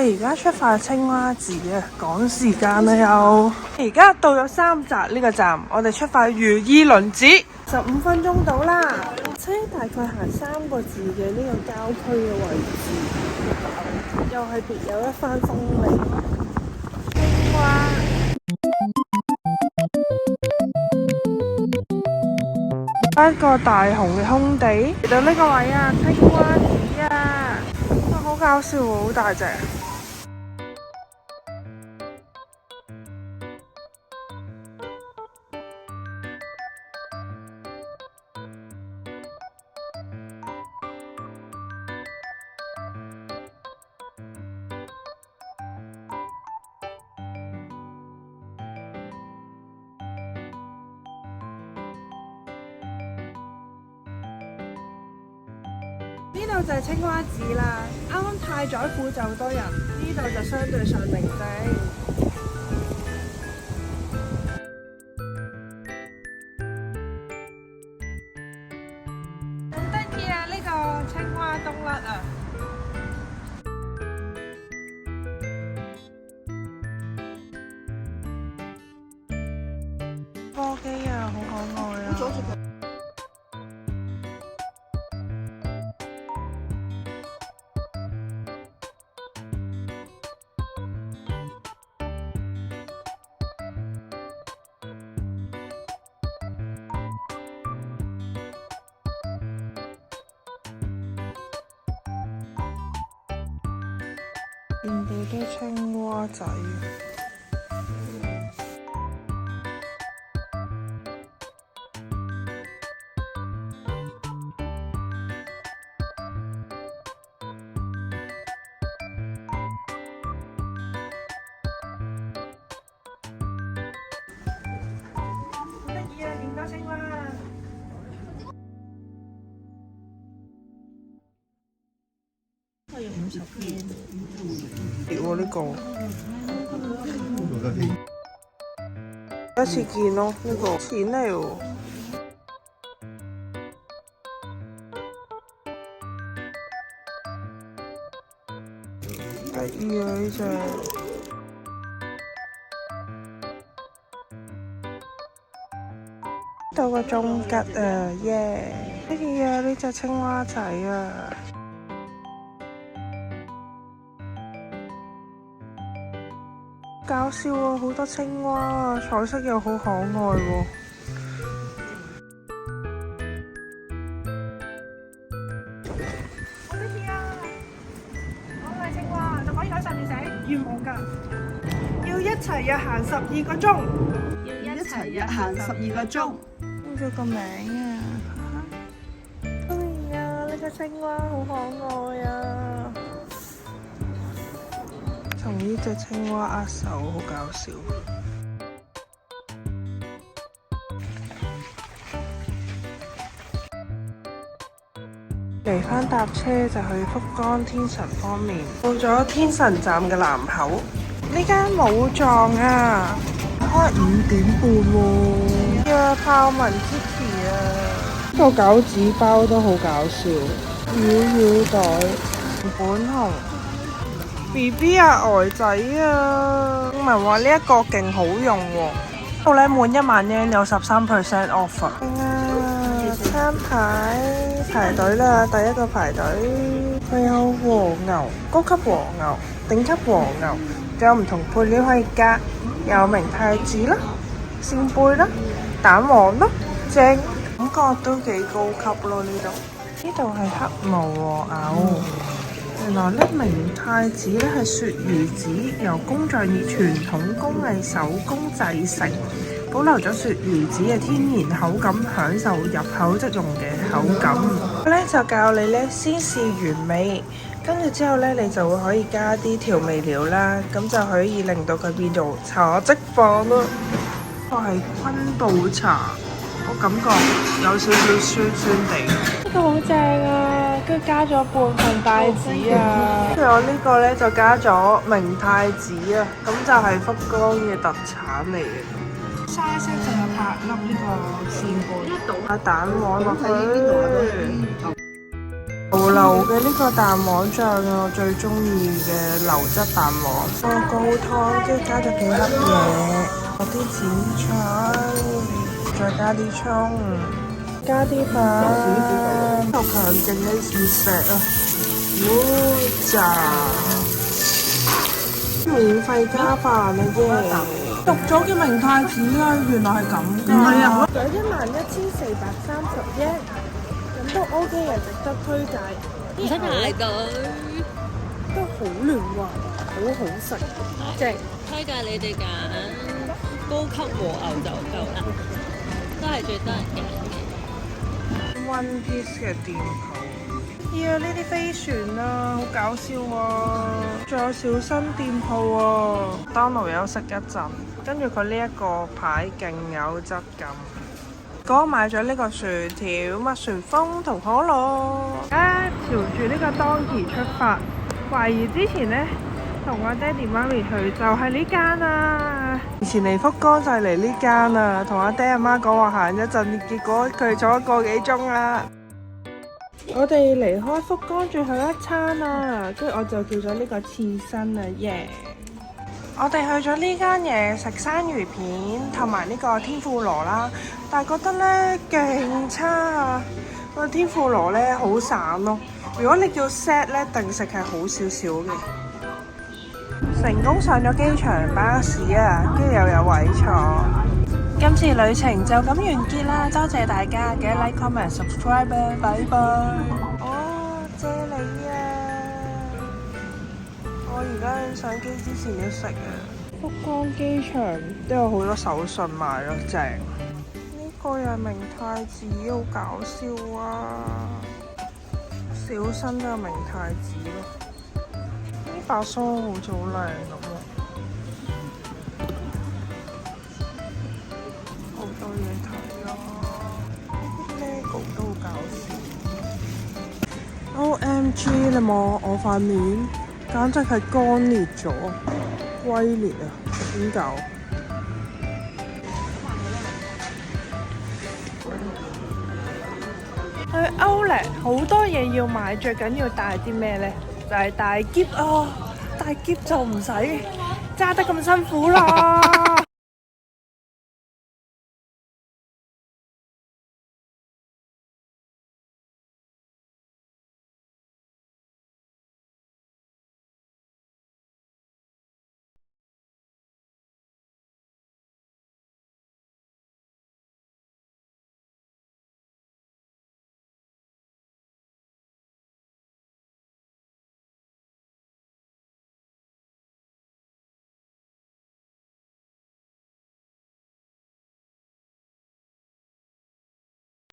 哋而家出發青蛙寺啊，趕時間啦又。而家到咗三澤呢個站，我哋出發如意輪寺，15分鐘到啦。車大概行3個字嘅呢個郊區嘅位置，又係別有一番風味。青蛙。一個大紅嘅空地，嚟到呢個位啊，青蛙寺啊，好搞笑喎，好大隻。呢度就係青蛙寺啦，啱啱太宰府就好多人，呢度就相對上寧靜。好得意啊！呢個青蛙冬甩啊！柯基啊，好可愛啊！遍地都青蛙仔。好得意啊！見到青蛙。我要50片。喎呢個，第一次見咯呢個，錢嚟喎。得意啊呢隻。到個中吉啊，耶！得意啊呢隻青蛙仔啊！搞笑啊！好多青蛙啊，彩色又好可愛喎。好得意啊！可愛青蛙就可以喺上面寫願望㗎，要一齊日行12個鐘，要一齊日行12個鐘。呢咗個名啊！得意啊！呢個青蛙好可愛啊！同呢隻青蛙握手，好搞笑。嚟返搭車就去福岡天神方面，到咗天神站嘅南口。呢間冇撞啊，開5點半喎。呀，泡文 Kitty 啊！呢個餃子包都好搞笑，繞繞袋，本紅。BB 啊，呆仔啊！聽聞話呢一個勁好用喎，到咧滿1萬yen有13% off 啊！餐牌排隊啦，第一個排隊，佢有和牛、高級和牛、頂級和牛，仲有唔同配料可以加，有明太子啦、扇貝啦、蛋黃啦，正，感覺都幾高級咯呢度。呢度係黑毛和牛。原來咧明太子咧係鱈魚子，由工匠以傳統工藝手工製成，保留咗鱈魚子嘅天然口感，享受入口即溶嘅口感。佢咧就教你咧先試原味，跟住之後咧你就會可以加啲調味料啦，咁就可以令到佢變做茶漬飯啦。呢個係昆布茶，我感覺有少少酸酸地。呢個好正啊！跟住加咗半份帶子啊，跟住我呢個咧就加咗明太子啊，咁就係福岡嘅特產嚟嘅。沙聲仲有8粒呢個扇貝，打蛋黃落去。流流嘅呢個蛋黃醬啊，我最中意嘅流質蛋黃。個高湯，跟住加咗幾粒嘢，落啲剪菜，再加啲葱，加啲飯，好強勁嘅磁石啊！炸！免費加飯啊耶！讀咗嘅明太子啊，原來係咁㗎。唔係啊，有11,431，咁都 OK 嘅，值得推介。唔使排隊，都好嫩滑，好好食，正。推介你哋揀高級和牛就夠啦，都係最多人揀嘅。One Piece 嘅店鋪，呢啲飛船啊，好搞笑喎！仲有小新店鋪喎。當勞休息一陣，跟住佢呢一個牌勁有質感。哥買咗呢個薯條、麥旋風同可樂，而家朝住呢個當期出發。懷疑之前呢，同我爹哋媽咪去就係呢間啊。以前嚟福岡就係嚟呢間啊，同阿爹阿媽講話行一陣，結果佢坐咗個幾鐘啊。我哋離開福岡最後一餐啊，跟住我就叫咗呢個刺身啊，耶！我哋去咗呢間嘢食生魚片同埋呢個天婦羅啦，但係覺得呢勁差啊！個天婦羅呢好散咯，如果你叫 set 呢，定食係好少少嘅。成功上咗機場巴士啊，跟住又有位坐。今次旅程就咁完結啦，多謝大家嘅 like、comment、subscribe 啊，拜拜。哦，謝你啊！我而家上機之前要食啊。福岡機場都有好多手信賣咯，正。呢個又係明太子，好搞笑啊！小新都有明太子咯。呢把梳好似好靚咁喎。好多嘢睇啊 ！Lego 都好搞笑。OMG！ 你望我塊面，簡直係乾裂咗，龜裂啊！點搞？去 Outlet 好多嘢要買，最緊要帶啲咩呢？就係帶篋啊！帶篋就唔使揸得咁辛苦啦〜